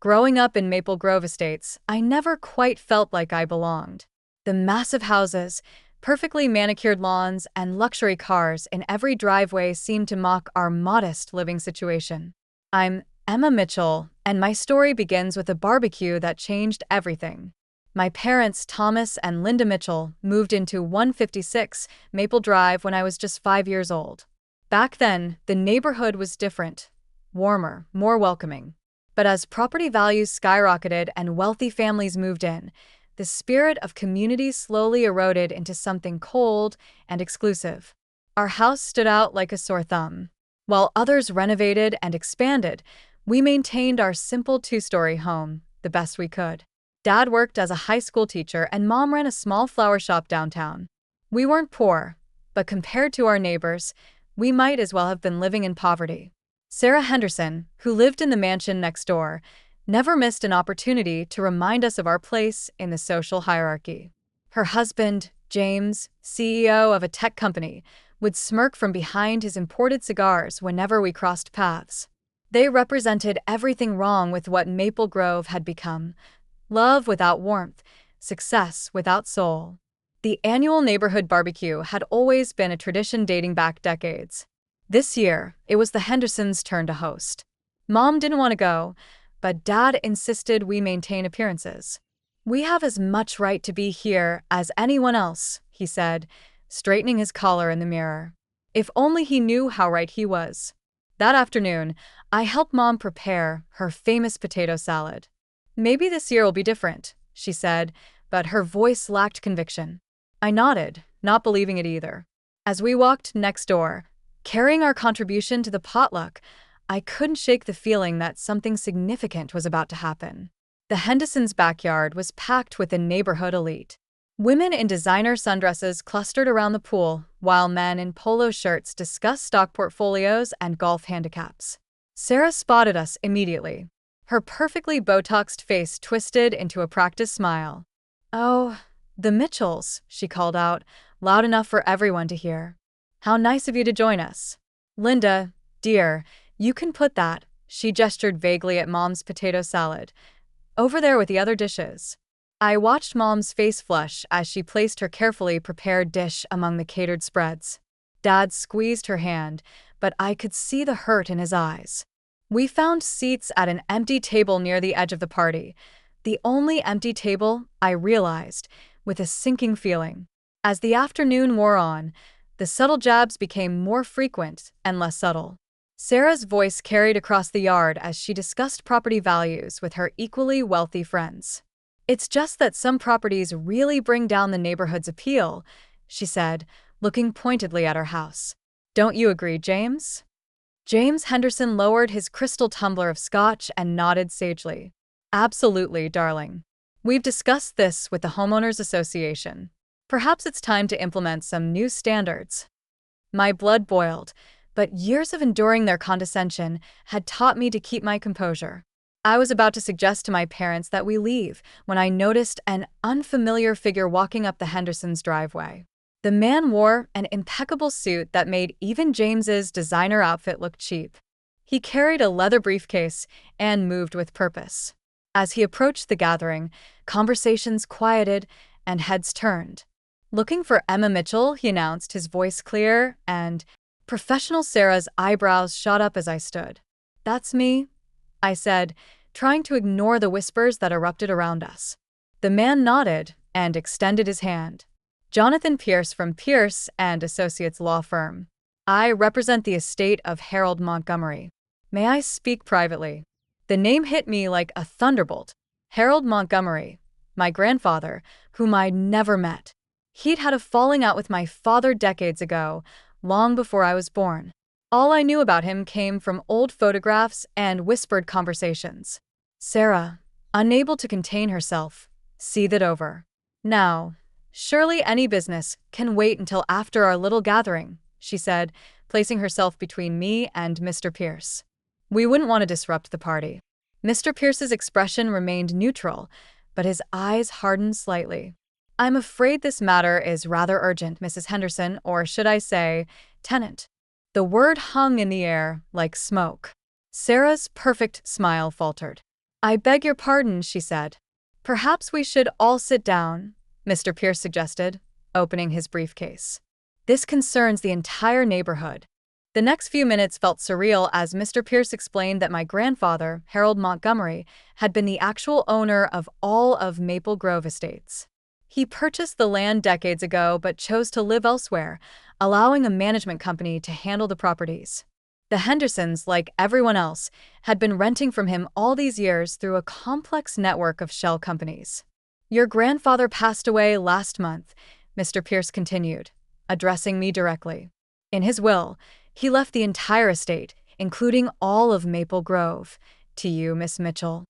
Growing up in Maple Grove Estates, I never quite felt like I belonged. The massive houses, perfectly manicured lawns, and luxury cars in every driveway seemed to mock our modest living situation. I'm Emma Mitchell, and my story begins with a barbecue that changed everything. My parents, Thomas and Linda Mitchell, moved into 156 Maple Drive when I was just 5 years old. Back then, the neighborhood was different, warmer, more welcoming. But as property values skyrocketed and wealthy families moved in, the spirit of community slowly eroded into something cold and exclusive. Our house stood out like a sore thumb. While others renovated and expanded, we maintained our simple two-story home the best we could. Dad worked as a high school teacher and Mom ran a small flower shop downtown. We weren't poor, but compared to our neighbors, we might as well have been living in poverty. Sarah Henderson, who lived in the mansion next door, never missed an opportunity to remind us of our place in the social hierarchy. Her husband, James, CEO of a tech company, would smirk from behind his imported cigars whenever we crossed paths. They represented everything wrong with what Maple Grove had become: love without warmth, success without soul. The annual neighborhood barbecue had always been a tradition dating back decades. This year, it was the Hendersons' turn to host. Mom didn't want to go, but Dad insisted we maintain appearances. "We have as much right to be here as anyone else," he said, straightening his collar in the mirror. If only he knew how right he was. That afternoon, I helped Mom prepare her famous potato salad. "Maybe this year will be different," she said, but her voice lacked conviction. I nodded, not believing it either. As we walked next door, carrying our contribution to the potluck, I couldn't shake the feeling that something significant was about to happen. The Hendersons' backyard was packed with the neighborhood elite. Women in designer sundresses clustered around the pool, while men in polo shirts discussed stock portfolios and golf handicaps. Sarah spotted us immediately. Her perfectly Botoxed face twisted into a practiced smile. "Oh, the Mitchells," she called out, loud enough for everyone to hear. "How nice of you to join us. Linda, dear, you can put that," she gestured vaguely at Mom's potato salad, "over there with the other dishes." I watched Mom's face flush as she placed her carefully prepared dish among the catered spreads. Dad squeezed her hand, but I could see the hurt in his eyes. We found seats at an empty table near the edge of the party. The only empty table, I realized, with a sinking feeling. As the afternoon wore on, the subtle jabs became more frequent and less subtle. Sarah's voice carried across the yard as she discussed property values with her equally wealthy friends. "It's just that some properties really bring down the neighborhood's appeal," she said, looking pointedly at her house. "Don't you agree, James?" James Henderson lowered his crystal tumbler of scotch and nodded sagely. "Absolutely, darling. We've discussed this with the Homeowners Association. Perhaps it's time to implement some new standards." My blood boiled, but years of enduring their condescension had taught me to keep my composure. I was about to suggest to my parents that we leave when I noticed an unfamiliar figure walking up the Hendersons' driveway. The man wore an impeccable suit that made even James's designer outfit look cheap. He carried a leather briefcase and moved with purpose. As he approached the gathering, conversations quieted and heads turned. "Looking for Emma Mitchell," he announced, his voice clear and professional. Sarah's eyebrows shot up as I stood. "That's me," I said, trying to ignore the whispers that erupted around us. The man nodded and extended his hand. "Jonathan Pierce from Pierce and Associates Law Firm. I represent the estate of Harold Montgomery. May I speak privately?" The name hit me like a thunderbolt. Harold Montgomery, my grandfather, whom I'd never met. He'd had a falling out with my father decades ago, long before I was born. All I knew about him came from old photographs and whispered conversations. Sarah, unable to contain herself, seethed over. "Now, surely any business can wait until after our little gathering," she said, placing herself between me and Mr. Pierce. "We wouldn't want to disrupt the party." Mr. Pierce's expression remained neutral, but his eyes hardened slightly. "I'm afraid this matter is rather urgent, Mrs. Henderson, or should I say, tenant." The word hung in the air like smoke. Sarah's perfect smile faltered. "I beg your pardon," she said. "Perhaps we should all sit down," Mr. Pierce suggested, opening his briefcase. "This concerns the entire neighborhood." The next few minutes felt surreal as Mr. Pierce explained that my grandfather, Harold Montgomery, had been the actual owner of all of Maple Grove Estates. He purchased the land decades ago but chose to live elsewhere, allowing a management company to handle the properties. The Hendersons, like everyone else, had been renting from him all these years through a complex network of shell companies. "Your grandfather passed away last month," Mr. Pierce continued, addressing me directly. "In his will, he left the entire estate, including all of Maple Grove, to you, Miss Mitchell."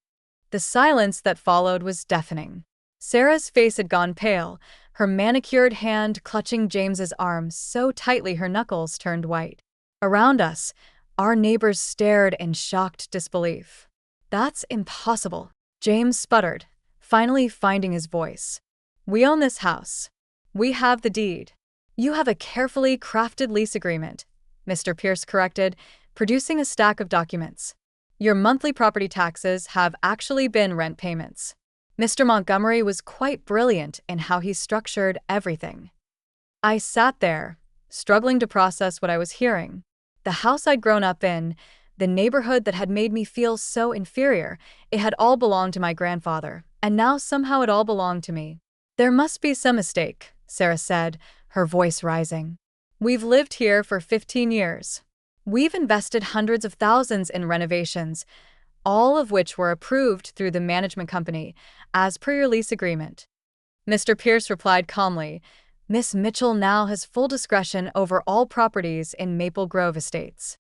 The silence that followed was deafening. Sarah's face had gone pale, her manicured hand clutching James's arm so tightly her knuckles turned white. Around us, our neighbors stared in shocked disbelief. "That's impossible," James sputtered, finally finding his voice. "We own this house. We have the deed." "You have a carefully crafted lease agreement," Mr. Pierce corrected, producing a stack of documents. "Your monthly property taxes have actually been rent payments." Mr. Montgomery was quite brilliant in how he structured everything. I sat there, struggling to process what I was hearing. The house I'd grown up in, the neighborhood that had made me feel so inferior, it had all belonged to my grandfather, and now somehow it all belonged to me. "There must be some mistake," Sarah said, her voice rising. "We've lived here for 15 years. We've invested hundreds of thousands in renovations, all of which were approved through the management company, as per your lease agreement." Mr. Pierce replied calmly, "Miss Mitchell now has full discretion over all properties in Maple Grove Estates."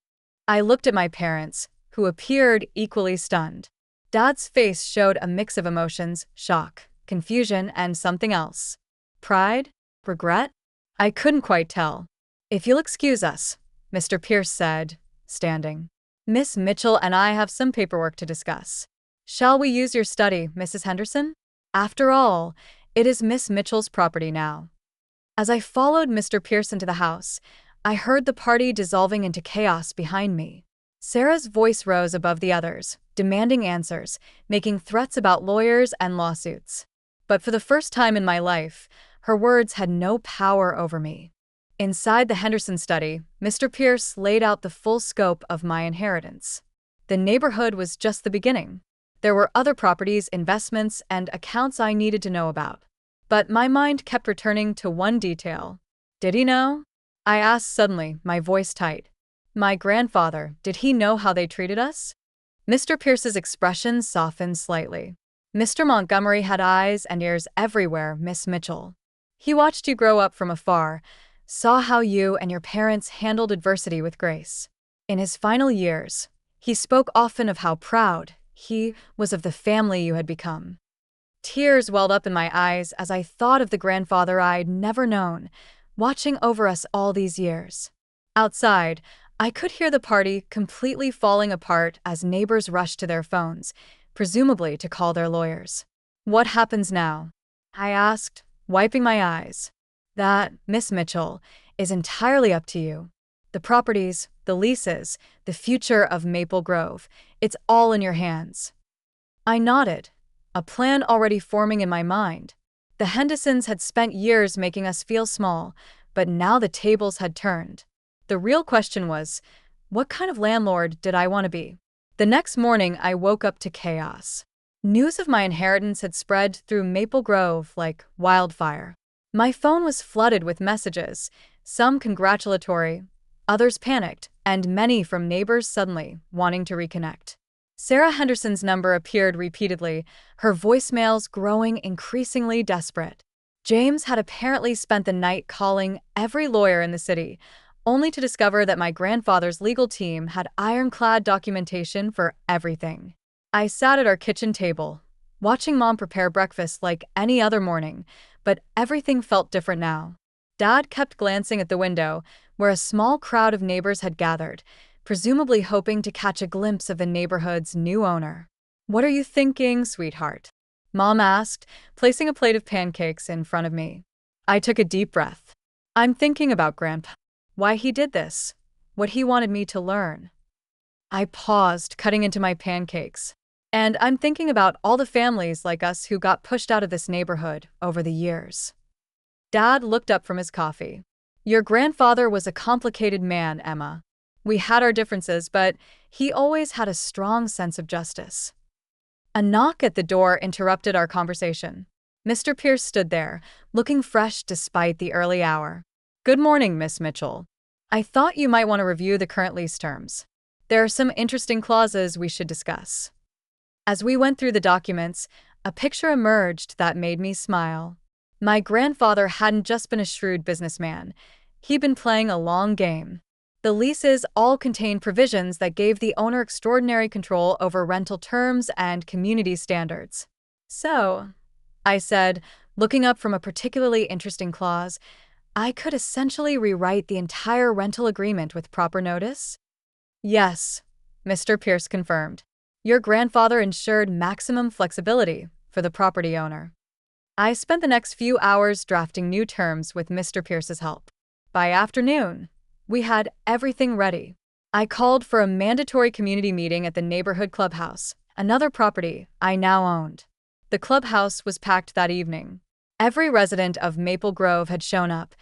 I looked at my parents, who appeared equally stunned. Dad's face showed a mix of emotions: shock, confusion, and something else. Pride? Regret? I couldn't quite tell. "If you'll excuse us," Mr. Pierce said, standing. "Miss Mitchell and I have some paperwork to discuss. Shall we use your study, Mrs. Henderson? After all, it is Miss Mitchell's property now." As I followed Mr. Pierce into the house, I heard the party dissolving into chaos behind me. Sarah's voice rose above the others, demanding answers, making threats about lawyers and lawsuits. But for the first time in my life, her words had no power over me. Inside the Henderson study, Mr. Pierce laid out the full scope of my inheritance. The neighborhood was just the beginning. There were other properties, investments, and accounts I needed to know about. But my mind kept returning to one detail. "Did he know?" I asked suddenly, my voice tight. "My grandfather, did he know how they treated us?" Mr. Pierce's expression softened slightly. "Mr. Montgomery had eyes and ears everywhere, Miss Mitchell. He watched you grow up from afar, saw how you and your parents handled adversity with grace. In his final years, he spoke often of how proud he was of the family you had become." Tears welled up in my eyes as I thought of the grandfather I'd never known, watching over us all these years. Outside, I could hear the party completely falling apart as neighbors rushed to their phones, presumably to call their lawyers. "What happens now?" I asked, wiping my eyes. "That, Miss Mitchell, is entirely up to you. The properties, the leases, the future of Maple Grove, it's all in your hands." I nodded, a plan already forming in my mind. The Hendersons had spent years making us feel small, but now the tables had turned. The real question was, what kind of landlord did I want to be? The next morning, I woke up to chaos. News of my inheritance had spread through Maple Grove like wildfire. My phone was flooded with messages, some congratulatory, others panicked, and many from neighbors suddenly wanting to reconnect. Sarah Henderson's number appeared repeatedly, her voicemails growing increasingly desperate. James had apparently spent the night calling every lawyer in the city, only to discover that my grandfather's legal team had ironclad documentation for everything. I sat at our kitchen table, watching Mom prepare breakfast like any other morning, but everything felt different now. Dad kept glancing at the window, where a small crowd of neighbors had gathered, presumably hoping to catch a glimpse of the neighborhood's new owner. "What are you thinking, sweetheart?" Mom asked, placing a plate of pancakes in front of me. I took a deep breath. "I'm thinking about Grandpa. Why he did this. What he wanted me to learn." I paused, cutting into my pancakes. And I'm thinking about all the families like us who got pushed out of this neighborhood over the years. Dad looked up from his coffee. Your grandfather was a complicated man, Emma. We had our differences, but he always had a strong sense of justice. A knock at the door interrupted our conversation. Mr. Pierce stood there, looking fresh despite the early hour. Good morning, Miss Mitchell. I thought you might want to review the current lease terms. There are some interesting clauses we should discuss. As we went through the documents, a picture emerged that made me smile. My grandfather hadn't just been a shrewd businessman. He'd been playing a long game. The leases all contained provisions that gave the owner extraordinary control over rental terms and community standards. So, I said, looking up from a particularly interesting clause, I could essentially rewrite the entire rental agreement with proper notice? Yes, Mr. Pierce confirmed. Your grandfather ensured maximum flexibility for the property owner. I spent the next few hours drafting new terms with Mr. Pierce's help. By afternoon, we had everything ready. I called for a mandatory community meeting at the neighborhood clubhouse, another property I now owned. The clubhouse was packed that evening. Every resident of Maple Grove had shown up,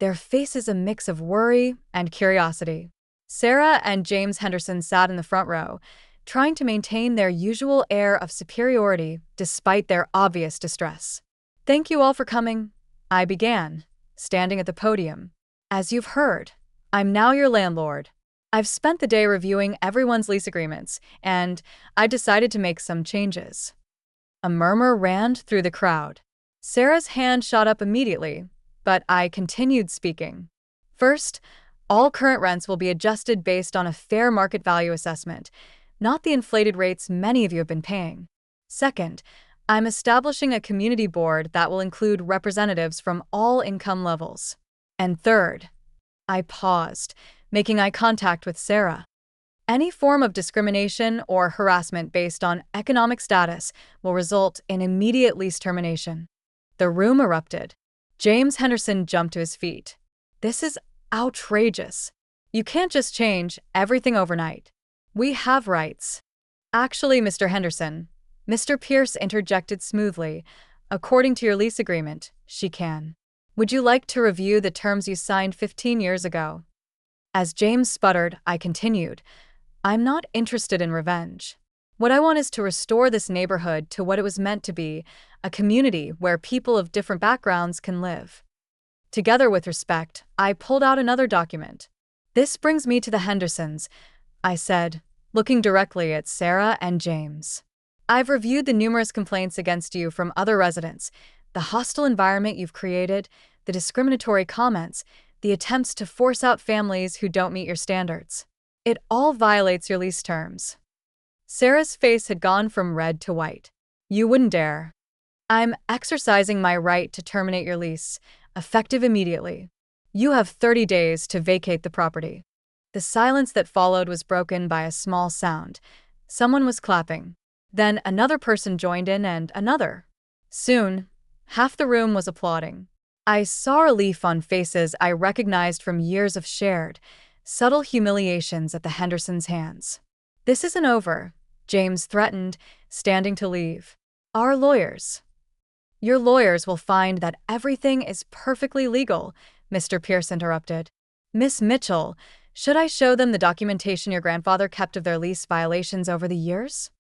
their faces a mix of worry and curiosity. Sarah and James Henderson sat in the front row, trying to maintain their usual air of superiority despite their obvious distress. Thank you all for coming, I began, standing at the podium. As you've heard, I'm now your landlord. I've spent the day reviewing everyone's lease agreements, and I decided to make some changes. A murmur ran through the crowd. Sarah's hand shot up immediately, but I continued speaking. First, all current rents will be adjusted based on a fair market value assessment, not the inflated rates many of you have been paying. Second, I'm establishing a community board that will include representatives from all income levels. And third, I paused, making eye contact with Sarah. Any form of discrimination or harassment based on economic status will result in immediate lease termination. The room erupted. James Henderson jumped to his feet. This is outrageous. You can't just change everything overnight. We have rights. Actually, Mr. Henderson, Mr. Pierce interjected smoothly. According to your lease agreement, she can. Would you like to review the terms you signed 15 years ago? As James sputtered, I continued. I'm not interested in revenge. What I want is to restore this neighborhood to what it was meant to be, a community where people of different backgrounds can live. Together with respect, I pulled out another document. This brings me to the Hendersons, I said, looking directly at Sarah and James. I've reviewed the numerous complaints against you from other residents, the hostile environment you've created, the discriminatory comments, the attempts to force out families who don't meet your standards. It all violates your lease terms. Sarah's face had gone from red to white. You wouldn't dare. I'm exercising my right to terminate your lease, effective immediately. You have 30 days to vacate the property. The silence that followed was broken by a small sound. Someone was clapping. Then another person joined in and another. Soon, half the room was applauding. I saw relief on faces I recognized from years of shared, subtle humiliations at the Hendersons' hands. This isn't over, James threatened, standing to leave. Our lawyers. Your lawyers will find that everything is perfectly legal, Mr. Pierce interrupted. Miss Mitchell, should I show them the documentation your grandfather kept of their lease violations over the years?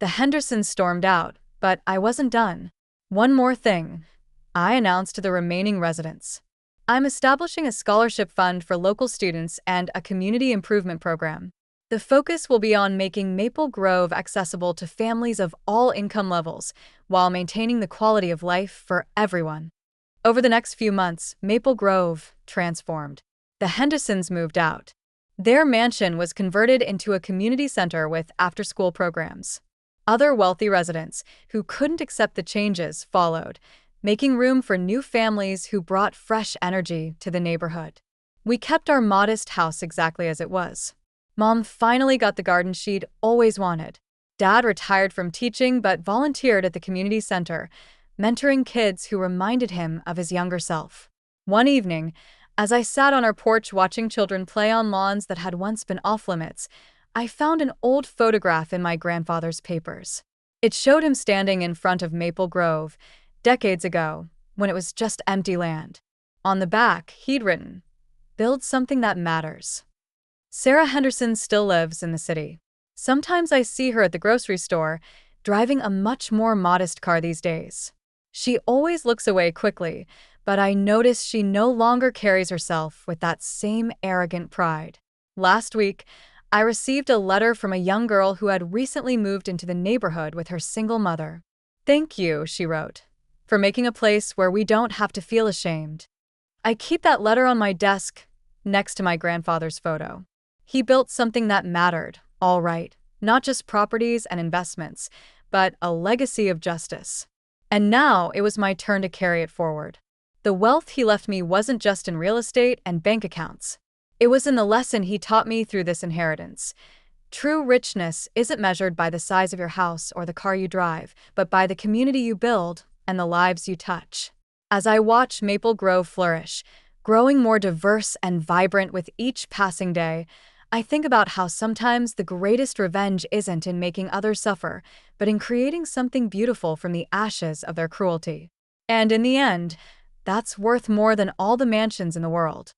The Hendersons stormed out, but I wasn't done. One more thing, I announced to the remaining residents. I'm establishing a scholarship fund for local students and a community improvement program. The focus will be on making Maple Grove accessible to families of all income levels, while maintaining the quality of life for everyone. Over the next few months, Maple Grove transformed. The Hendersons moved out. Their mansion was converted into a community center with after-school programs. Other wealthy residents, who couldn't accept the changes, followed, making room for new families who brought fresh energy to the neighborhood. We kept our modest house exactly as it was. Mom finally got the garden she'd always wanted. Dad retired from teaching but volunteered at the community center, mentoring kids who reminded him of his younger self. One evening, as I sat on our porch watching children play on lawns that had once been off-limits, I found an old photograph in my grandfather's papers. It showed him standing in front of Maple Grove, decades ago, when it was just empty land. On the back, he'd written, "Build something that matters." Sarah Henderson still lives in the city. Sometimes I see her at the grocery store, driving a much more modest car these days. She always looks away quickly, but I notice she no longer carries herself with that same arrogant pride. Last week, I received a letter from a young girl who had recently moved into the neighborhood with her single mother. "Thank you," she wrote, "for making a place where we don't have to feel ashamed." I keep that letter on my desk, next to my grandfather's photo. He built something that mattered, all right, not just properties and investments, but a legacy of justice. And now it was my turn to carry it forward. The wealth he left me wasn't just in real estate and bank accounts. It was in the lesson he taught me through this inheritance. True richness isn't measured by the size of your house or the car you drive, but by the community you build and the lives you touch. As I watch Maple Grove flourish, growing more diverse and vibrant with each passing day, I think about how sometimes the greatest revenge isn't in making others suffer, but in creating something beautiful from the ashes of their cruelty. And in the end, that's worth more than all the mansions in the world.